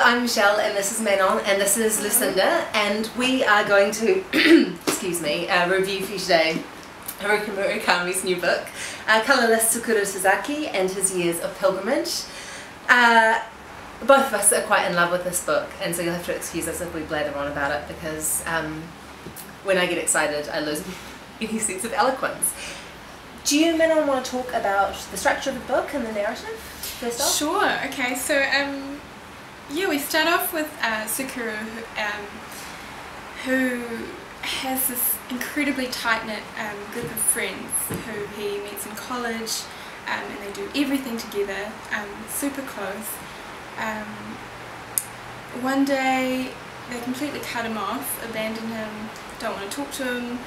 I'm Michelle and this is Manon and this is Lucinda, and we are going to excuse me, review for you today Haruki Murakami's new book, Colorless Tsukuru Tazaki and His Years of Pilgrimage. Both of us are quite in love with this book, and so you'll have to excuse us if we blather on about it, because when I get excited I lose any sense of eloquence. Do you, Manon, want to talk about the structure of the book and the narrative first off? Sure. Okay, so yeah, we start off with Tsukuru, who has this incredibly tight-knit group of friends who he meets in college, and they do everything together, super close. One day they completely cut him off, abandon him, don't want to talk to him,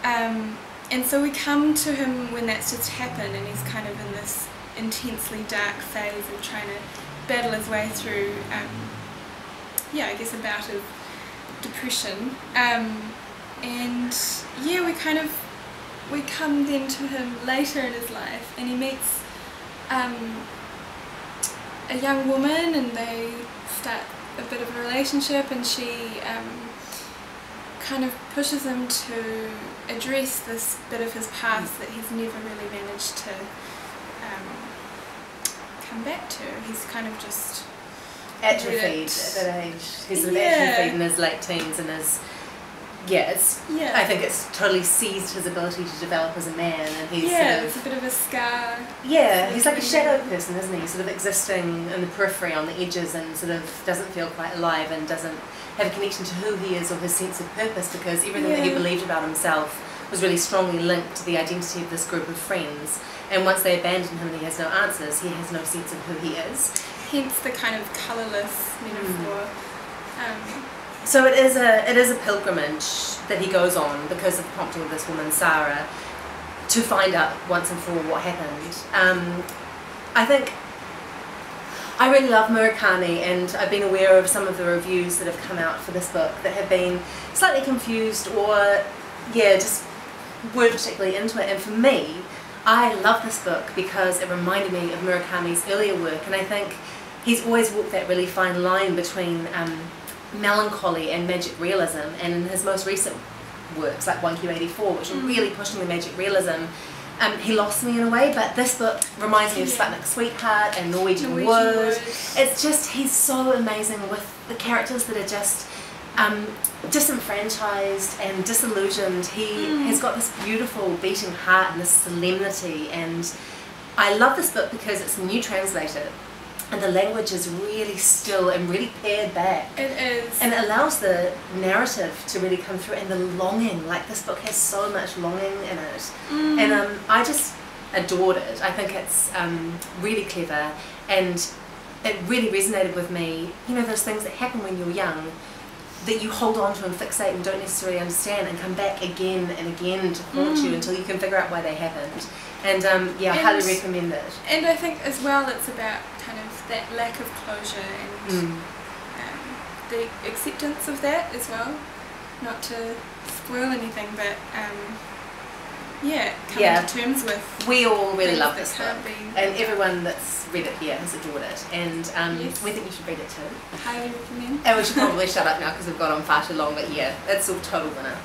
and so we come to him when that's just happened, and he's kind of in this intensely dark phase of trying to battle his way through, yeah, I guess a bout of depression, and yeah, we come then to him later in his life, and he meets a young woman, and they start a bit of a relationship, and she kind of pushes him to address this bit of his past that he's never really managed to come back to. He's kind of just atrophied at that age. He's sort of atrophied in his late teens, and I think it's totally seized his ability to develop as a man, and he's it's a bit of a scar. Yeah, he's like a shadow person, isn't he? Sort of existing in the periphery, on the edges, and sort of doesn't feel quite alive, and doesn't have a connection to who he is or his sense of purpose, because everything that he believed about himself was really strongly linked to the identity of this group of friends. And once they abandon him and he has no answers, he has no sense of who he is. Hence the kind of colourless metaphor. So it is a pilgrimage that he goes on because of the prompting of this woman, Sarah, to find out once and for all what happened. I think I really love Murakami, and I've been aware of some of the reviews that have come out for this book that have been slightly confused, or just weren't particularly into it. And for me, I love this book because it reminded me of Murakami's earlier work, and I think he's always walked that really fine line between melancholy and magic realism, and in his most recent works like 1Q84, which are really pushing the magic realism, he lost me in a way, but this book reminds me of Sputnik Sweetheart and Norwegian Wood. It's just, he's so amazing with the characters that are just disenfranchised and disillusioned. He has got this beautiful beating heart and this solemnity, and I love this book because it's new translated, and the language is really still and really pared back. It is. And it allows the narrative to really come through, and the longing. Like, this book has so much longing in it. And I just adored it. I think it's really clever, and it really resonated with me. You know, those things that happen when you're young, that you hold on to and fixate and don't necessarily understand, and come back again and again to haunt you until you can figure out why they happened. And I highly recommend it. And I think as well it's about kind of that lack of closure, and the acceptance of that as well. Not to spoil anything, but coming to terms with. We all really love this book, and everyone that's read it here has adored it, and we think you should read it too. Highly recommend. And we should probably shut up now because we've gone on far too long, but yeah, it's a total winner.